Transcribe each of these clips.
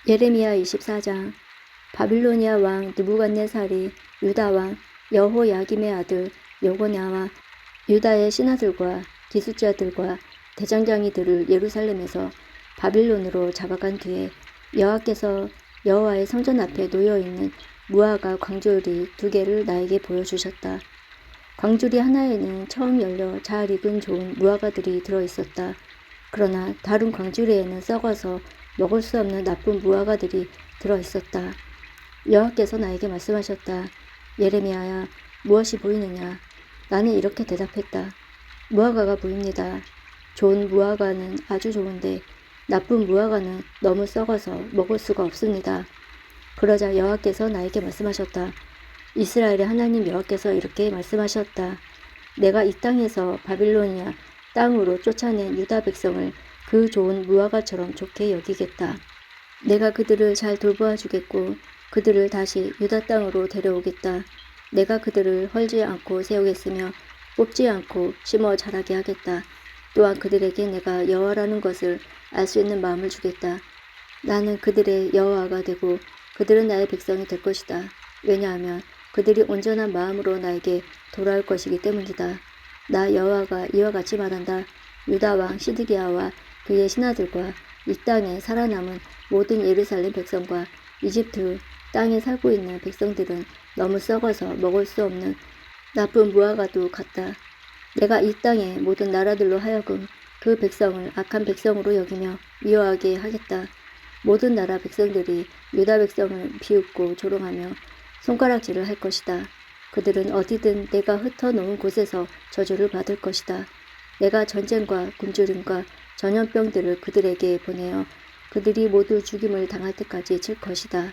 예레미야 24장. 바빌로니아 왕 느부갓네살이 유다 왕 여호야김의 아들 여고냐와 유다의 신하들과 기술자들과 대장장이들을 예루살렘에서 바빌론으로 잡아간 뒤에 여호와께서 여호와의 성전 앞에 놓여있는 무화과 광줄이 2개를 나에게 보여주셨다. 광줄이 하나에는 처음 열려 잘 익은 좋은 무화과들이 들어있었다. 그러나 다른 광주리에는 썩어서 먹을 수 없는 나쁜 무화과들이 들어있었다. 여호와께서 나에게 말씀하셨다. 예레미야야, 무엇이 보이느냐? 나는 이렇게 대답했다. 무화과가 보입니다. 좋은 무화과는 아주 좋은데 나쁜 무화과는 너무 썩어서 먹을 수가 없습니다. 그러자 여호와께서 나에게 말씀하셨다. 이스라엘의 하나님 여호와께서 이렇게 말씀하셨다. 내가 이 땅에서 바빌로니아 땅으로 쫓아낸 유다 백성을 그 좋은 무화과처럼 좋게 여기겠다. 내가 그들을 잘 돌보아 주겠고 그들을 다시 유다 땅으로 데려오겠다. 내가 그들을 헐지 않고 세우겠으며 뽑지 않고 심어 자라게 하겠다. 또한 그들에게 내가 여호와라는 것을 알 수 있는 마음을 주겠다. 나는 그들의 여호와가 되고 그들은 나의 백성이 될 것이다. 왜냐하면 그들이 온전한 마음으로 나에게 돌아올 것이기 때문이다. 나 여호와가 이와 같이 말한다. 유다 왕 시드기야와 그의 신하들과 이 땅에 살아남은 모든 예루살렘 백성과 이집트 땅에 살고 있는 백성들은 너무 썩어서 먹을 수 없는 나쁜 무화과도 같다. 내가 이 땅의 모든 나라들로 하여금 그 백성을 악한 백성으로 여기며 미워하게 하겠다. 모든 나라 백성들이 유다 백성을 비웃고 조롱하며 손가락질을 할 것이다. 그들은 어디든 내가 흩어놓은 곳에서 저주를 받을 것이다. 내가 전쟁과 굶주림과 전염병들을 그들에게 보내어 그들이 모두 죽임을 당할 때까지 칠 것이다.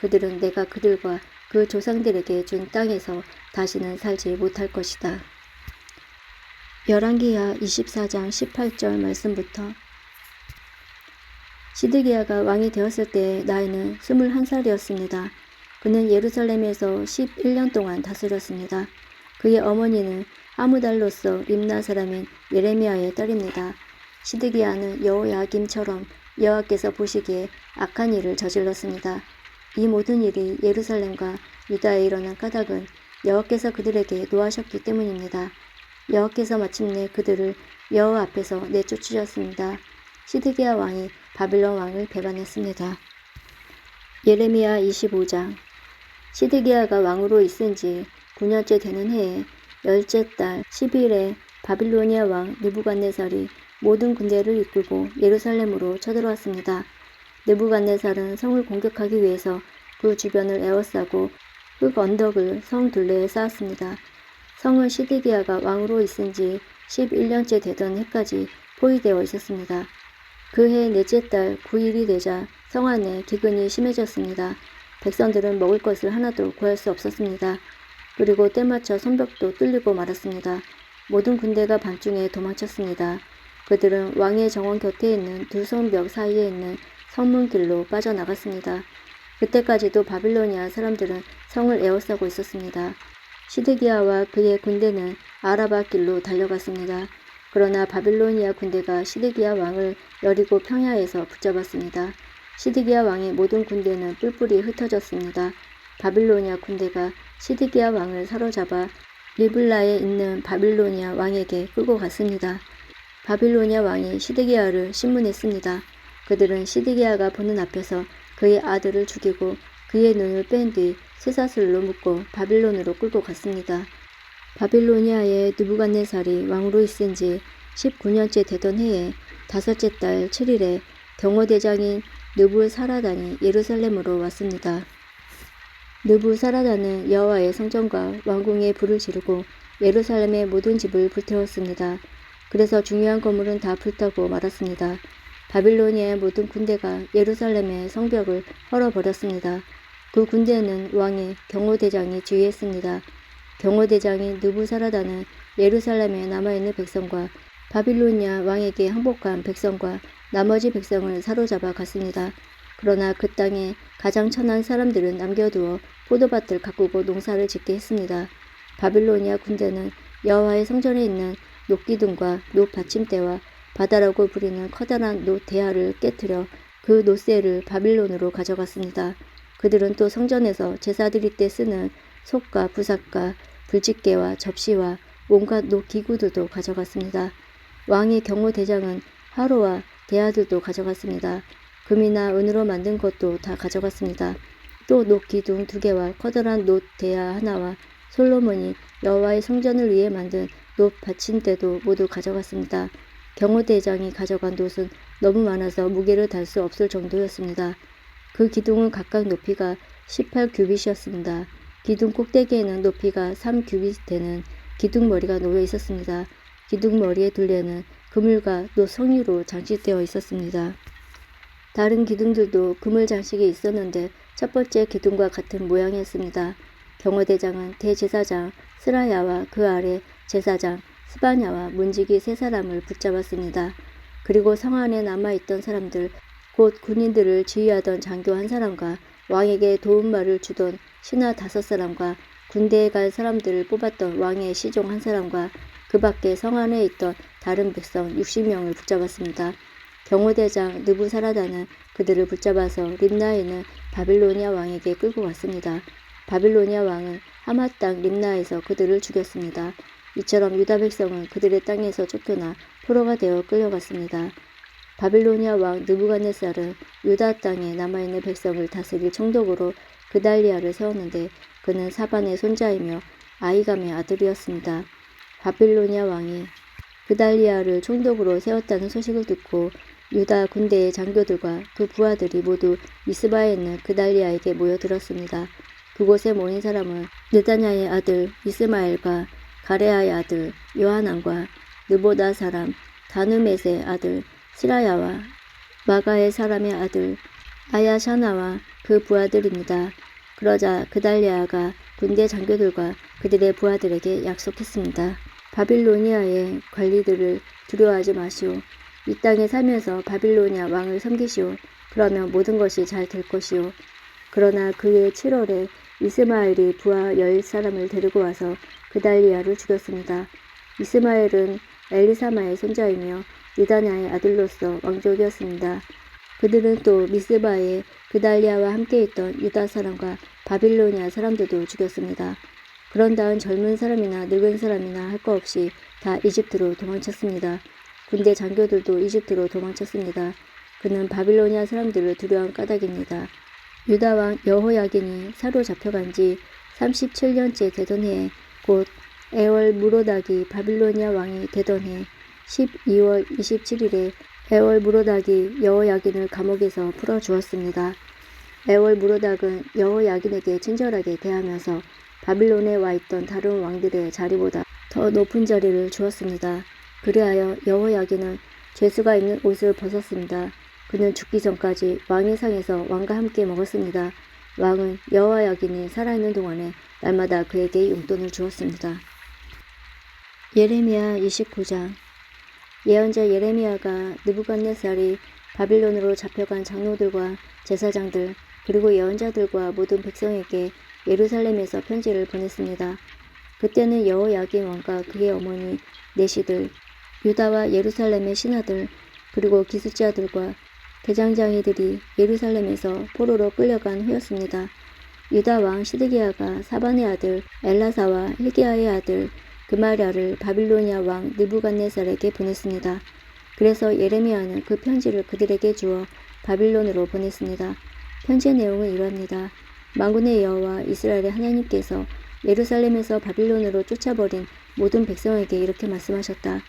그들은 내가 그들과 그 조상들에게 준 땅에서 다시는 살지 못할 것이다. 열왕기하 24장 18절 말씀부터. 시드기야가 왕이 되었을 때 나이는 21살이었습니다. 그는 예루살렘에서 11년 동안 다스렸습니다. 그의 어머니는 하무달로서 림나 사람인 예레미야의 딸입니다. 시드기야는 여호야김처럼 여호와께서 보시기에 악한 일을 저질렀습니다. 이 모든 일이 예루살렘과 유다에 일어난 까닭은 여호와께서 그들에게 노하셨기 때문입니다. 여호와께서 마침내 그들을 여호와 앞에서 내쫓으셨습니다. 시드기야 왕이 바빌론 왕을 배반했습니다. 예레미야 25장. 시드기야가 왕으로 있은 지 9년째 되는 해에 10째 달 10일에 바빌로니아 왕 느부갓네살이 모든 군대를 이끌고 예루살렘으로 쳐들어왔습니다. 느부갓네살은 성을 공격하기 위해서 그 주변을 에워싸고 흙 언덕을 성 둘레에 쌓았습니다. 성은 시드기야가 왕으로 있은 지 11년째 되던 해까지 포위되어 있었습니다. 그해 넷째 달 9일이 되자 성 안에 기근이 심해졌습니다. 백성들은 먹을 것을 하나도 구할 수 없었습니다. 그리고 때맞춰 성벽도 뚫리고 말았습니다. 모든 군대가 밤중에 도망쳤습니다. 그들은 왕의 정원 곁에 있는 두 성벽 사이에 있는 성문길로 빠져나갔습니다. 그때까지도 바빌로니아 사람들은 성을 에워싸고 있었습니다. 시드기야와 그의 군대는 아라바 길로 달려갔습니다. 그러나 바빌로니아 군대가 시드기야 왕을 여리고 평야에서 붙잡았습니다. 시드기야 왕의 모든 군대는 뿔뿔이 흩어졌습니다. 바빌로니아 군대가 시드기야 왕을 사로잡아 리블라에 있는 바빌로니아 왕에게 끌고 갔습니다. 바빌로니아 왕이 시드기야를 신문했습니다. 그들은 시드기야가 보는 앞에서 그의 아들을 죽이고 그의 눈을 뺀 뒤 쇠사슬로 묶고 바빌론으로 끌고 갔습니다. 바빌로니아의 느부갓네살이 왕으로 있은 지 19년째 되던 해에 5째 달 7일에 경호대장인 느부사라단이 예루살렘으로 왔습니다. 느부사라단은 여호와의 성전과 왕궁에 불을 지르고 예루살렘의 모든 집을 불태웠습니다. 그래서 중요한 건물은 다 불타고 말았습니다. 바빌로니아의 모든 군대가 예루살렘의 성벽을 헐어버렸습니다. 그 군대는 왕의 경호대장이 지휘했습니다. 경호대장인 느부사라단은 예루살렘에 남아있는 백성과 바빌로니아 왕에게 항복한 백성과 나머지 백성을 사로잡아 갔습니다. 그러나 그 땅에 가장 천한 사람들은 남겨두어 포도밭을 가꾸고 농사를 짓게 했습니다. 바빌로니아 군대는 여호와의 성전에 있는 놋기둥과 놋 받침대와 바다라고 부리는 커다란 놋 대야를 깨뜨려 그 놋새를 바빌론으로 가져갔습니다. 그들은 또 성전에서 제사드릴 때 쓰는 솥과 부삭과 불집게와 접시와 온갖 놋 기구들도 가져갔습니다. 왕의 경호대장은 하로와 대아들도 가져갔습니다. 금이나 은으로 만든 것도 다 가져갔습니다. 또 놋 기둥 2개와 커다란 놋 대야 하나와 솔로몬이 여호와의 성전을 위해 만든 놋 받침대도 모두 가져갔습니다. 경호대장이 가져간 놋은 너무 많아서 무게를 달 수 없을 정도였습니다. 그 기둥은 각각 높이가 18규빗이었습니다. 기둥 꼭대기에는 높이가 3규빗 되는 기둥머리가 놓여 있었습니다. 기둥머리의 둘레는 그물과 놋 성유로 장식되어 있었습니다. 다른 기둥들도 그물 장식이 있었는데 첫 번째 기둥과 같은 모양이었습니다. 경호대장은 대제사장 스라야와 그 아래 제사장 스바냐와 문지기 3사람을 붙잡았습니다. 그리고 성 안에 남아있던 사람들, 곧 군인들을 지휘하던 장교 1사람과 왕에게 도움말을 주던 신하 5사람과 군대에 갈 사람들을 뽑았던 왕의 시종 1사람과 그 밖에 성 안에 있던 다른 백성 60명을 붙잡았습니다. 경호대장 느부사라다는 그들을 붙잡아서 립나에 있는 바빌로니아 왕에게 끌고 갔습니다. 바빌로니아 왕은 하마 땅 립나에서 그들을 죽였습니다. 이처럼 유다 백성은 그들의 땅에서 쫓겨나 포로가 되어 끌려갔습니다. 바빌로니아 왕 느부갓네살은 유다 땅에 남아있는 백성을 다스릴 총독으로 그달리아를 세웠는데 그는 사반의 손자이며 아이감의 아들이었습니다. 바빌로니아 왕이 그달리아를 총독으로 세웠다는 소식을 듣고 유다 군대의 장교들과 그 부하들이 모두 미스바에 있는 그달리아에게 모여들었습니다. 그곳에 모인 사람은 느다냐의 아들 이스마엘과 가레아의 아들 요하난과 느보다 사람 다누멧의 아들 시라야와 마가의 사람의 아들 아야샤나와 그 부하들입니다. 그러자 그달리아가 군대 장교들과 그들의 부하들에게 약속했습니다. 바빌로니아의 관리들을 두려워하지 마시오. 이 땅에 살면서 바빌로니아 왕을 섬기시오. 그러면 모든 것이 잘 될 것이오. 그러나 그해 7월에 이스마엘이 부하 10사람을 데리고 와서 그달리아를 죽였습니다. 이스마엘은 엘리사마의 손자이며 느다냐의 아들로서 왕족이었습니다. 그들은 또 미스바에 그달리아와 함께 있던 유다 사람과 바빌로니아 사람들도 죽였습니다. 그런 다음 젊은 사람이나 늙은 사람이나 할 것 없이 다 이집트로 도망쳤습니다. 군대 장교들도 이집트로 도망쳤습니다. 그는 바빌로니아 사람들을 두려워한 까닭입니다. 유다 왕 여호야긴이 사로잡혀간 지 37년째 되던 해에 곧 에월 무로닥이 바빌로니아 왕이 되던 해 12월 27일에 에월 무로닥이 여호야긴을 감옥에서 풀어주었습니다. 에월 무로닥은 여호야긴에게 친절하게 대하면서 바빌론에 와 있던 다른 왕들의 자리보다 더 높은 자리를 주었습니다. 그리하여 여호야긴은 죄수가 입는 옷을 벗었습니다. 그는 죽기 전까지 왕의 상에서 왕과 함께 먹었습니다. 왕은 여호야긴이 살아있는 동안에 날마다 그에게 용돈을 주었습니다. 예레미야 29장. 예언자 예레미야가 느부갓네살이 바빌론으로 잡혀간 장로들과 제사장들 그리고 예언자들과 모든 백성에게 예루살렘에서 편지를 보냈습니다. 그때는 여호야긴 왕과 그의 어머니 내시들 유다와 예루살렘의 신하들 그리고 기술자들과 대장장이들이 예루살렘에서 포로로 끌려간 후였습니다. 유다 왕 시드기야가 사반의 아들 엘라사와 힐기야의 아들 그마랴를 바빌로니아 왕 느부갓네살에게 보냈습니다. 그래서 예레미야는 그 편지를 그들에게 주어 바빌론으로 보냈습니다. 편지의 내용은 이러합니다. 만군의 여호와 이스라엘의 하나님께서 예루살렘에서 바빌론으로 쫓아버린 모든 백성에게 이렇게 말씀하셨다.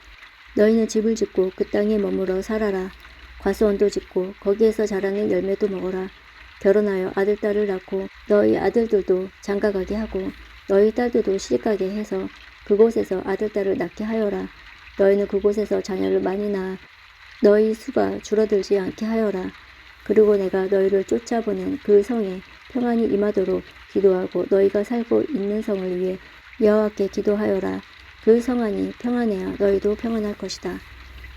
너희는 집을 짓고 그 땅에 머물러 살아라. 과수원도 짓고 거기에서 자라는 열매도 먹어라. 결혼하여 아들, 딸을 낳고 너희 아들들도 장가가게 하고 너희 딸들도 시집가게 해서 그곳에서 아들, 딸을 낳게 하여라. 너희는 그곳에서 자녀를 많이 낳아 너희 수가 줄어들지 않게 하여라. 그리고 내가 너희를 쫓아보낸 그 성에 평안이 임하도록 기도하고 너희가 살고 있는 성을 위해 여호와께 기도하여라. 그 성 안이 평안해야 너희도 평안할 것이다.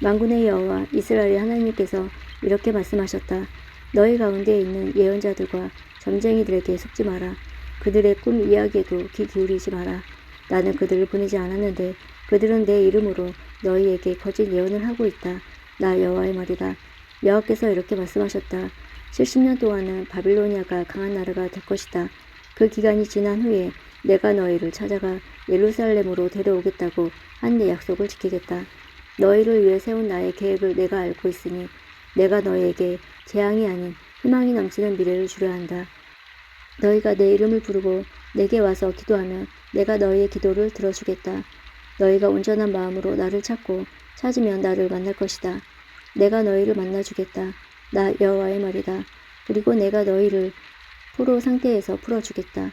만군의 여호와 이스라엘의 하나님께서 이렇게 말씀하셨다. 너희 가운데 있는 예언자들과 점쟁이들에게 속지 마라. 그들의 꿈 이야기에도 귀 기울이지 마라. 나는 그들을 보내지 않았는데 그들은 내 이름으로 너희에게 거짓 예언을 하고 있다. 나 여호와의 말이다. 여호와께서 이렇게 말씀하셨다. 70년 동안은 바빌로니아가 강한 나라가 될 것이다. 그 기간이 지난 후에 내가 너희를 찾아가 예루살렘으로 데려오겠다고 한 내 약속을 지키겠다. 너희를 위해 세운 나의 계획을 내가 알고 있으니 내가 너희에게 재앙이 아닌 희망이 넘치는 미래를 주려 한다. 너희가 내 이름을 부르고 내게 와서 기도하면 내가 너희의 기도를 들어주겠다. 너희가 온전한 마음으로 나를 찾고 찾으면 나를 만날 것이다. 내가 너희를 만나주겠다. 나 여호와의 말이다. 그리고 내가 너희를 포로 상태에서 풀어주겠다.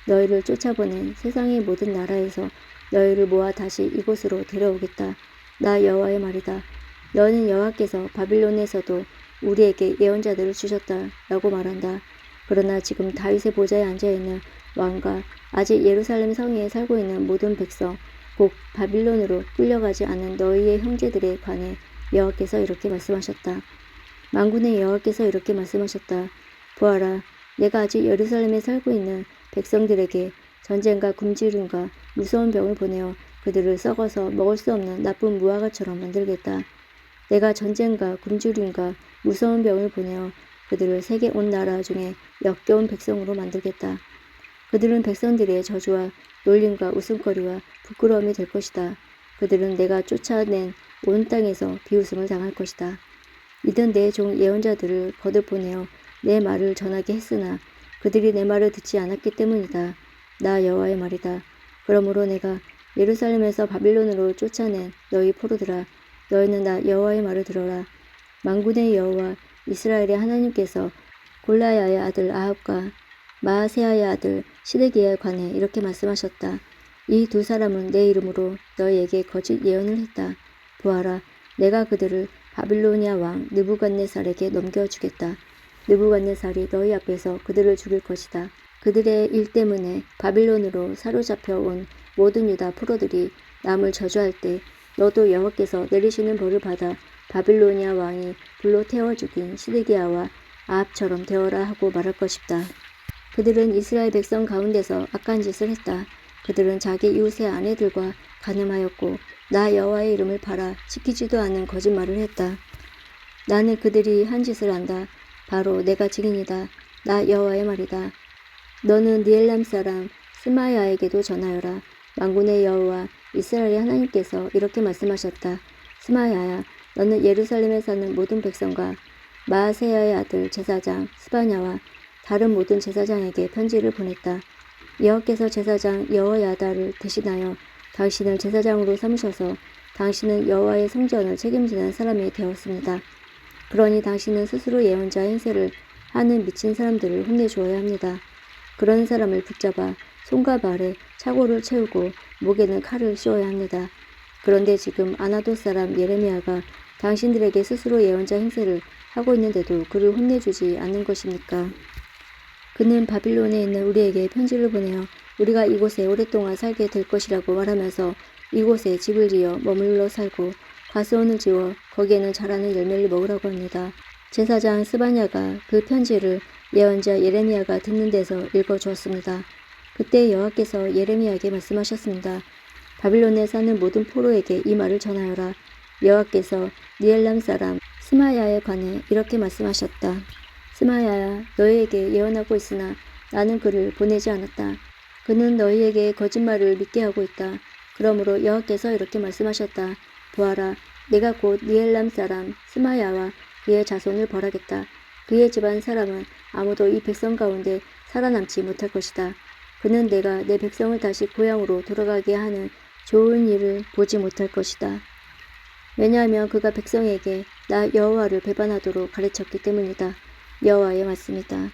너희를 쫓아보낸 세상의 모든 나라에서 너희를 모아 다시 이곳으로 데려오겠다. 나 여호와의 말이다. 너는 여호와께서 바빌론에서도 우리에게 예언자들을 주셨다 라고 말한다. 그러나 지금 다윗의 보좌에 앉아있는 왕과 아직 예루살렘 성에 살고 있는 모든 백성 곧 바빌론으로 끌려가지 않은 너희의 형제들에 관해 여호와께서 이렇게 말씀하셨다. 만군의 여호와께서 이렇게 말씀하셨다. 보아라, 내가 아직 예루살렘에 살고 있는 백성들에게 전쟁과 굶주림과 무서운 병을 보내어 그들을 썩어서 먹을 수 없는 나쁜 무화과처럼 만들겠다. 내가 전쟁과 굶주림과 무서운 병을 보내어 그들을 세계 온 나라 중에 역겨운 백성으로 만들겠다. 그들은 백성들의 저주와 놀림과 웃음거리와 부끄러움이 될 것이다. 그들은 내가 쫓아낸 온 땅에서 비웃음을 당할 것이다. 이든 내 종 예언자들을 거듭 보내어 내 말을 전하게 했으나 그들이 내 말을 듣지 않았기 때문이다. 나 여호와의 말이다. 그러므로 내가 예루살렘에서 바빌론으로 쫓아낸 너희 포로들아, 너희는 나 여호와의 말을 들어라. 만군의 여호와 이스라엘의 하나님께서 골라야의 아들 아합과 마아세야의 아들 시드기야에 관해 이렇게 말씀하셨다. 이 두 사람은 내 이름으로 너희에게 거짓 예언을 했다. 보아라, 내가 그들을 바빌로니아 왕 느부갓네살에게 넘겨주겠다. 느부갓네살이 너희 앞에서 그들을 죽일 것이다. 그들의 일 때문에 바빌론으로 사로잡혀 온 모든 유다 포로들이 남을 저주할 때 너도 여호와께서 내리시는 벌을 받아 바빌로니아 왕이 불로 태워 죽인 시드기야와 아합처럼 되어라 하고 말할 것이다. 그들은 이스라엘 백성 가운데서 악한 짓을 했다. 그들은 자기 이웃의 아내들과 간음하였고 나 여호와의 이름을 팔아 지키지도 않은 거짓말을 했다. 나는 그들이 한 짓을 안다. 바로 내가 증인이다. 나 여호와의 말이다. 너는 니엘람 사람 스마야에게도 전하여라. 만군의 여호와 이스라엘의 하나님께서 이렇게 말씀하셨다. 스마야야, 너는 예루살렘에 사는 모든 백성과 마아세야의 아들 제사장 스바냐와 다른 모든 제사장에게 편지를 보냈다. 여호와께서 제사장 여호야다를 대신하여 당신을 제사장으로 삼으셔서 당신은 여호와의 성전을 책임지는 사람이 되었습니다. 그러니 당신은 스스로 예언자 행세를 하는 미친 사람들을 혼내주어야 합니다. 그런 사람을 붙잡아 손과 발에 차고를 채우고 목에는 칼을 씌워야 합니다. 그런데 지금 아나돗 사람 예레미야가 당신들에게 스스로 예언자 행세를 하고 있는데도 그를 혼내주지 않는 것입니까? 그는 바빌론에 있는 우리에게 편지를 보내어 우리가 이곳에 오랫동안 살게 될 것이라고 말하면서 이곳에 집을 지어 머물러 살고 과수원을 지어 거기에는 자라는 열매를 먹으라고 합니다. 제사장 스바냐가 그 편지를 예언자 예레미야가 듣는 데서 읽어주었습니다. 그때 여호와께서 예레미야에게 말씀하셨습니다. 바빌론에 사는 모든 포로에게 이 말을 전하여라. 여호와께서 니엘람 사람 스마야에 관해 이렇게 말씀하셨다. 스마야야, 너희에게 예언하고 있으나 나는 그를 보내지 않았다. 그는 너희에게 거짓말을 믿게 하고 있다. 그러므로 여호와께서 이렇게 말씀하셨다. 보아라, 내가 곧 니엘람 사람 스마야와 그의 자손을 벌하겠다. 그의 집안 사람은 아무도 이 백성 가운데 살아남지 못할 것이다. 그는 내가 내 백성을 다시 고향으로 돌아가게 하는 좋은 일을 보지 못할 것이다. 왜냐하면 그가 백성에게 나 여호와를 배반하도록 가르쳤기 때문이다. 여호와의 말씀이다.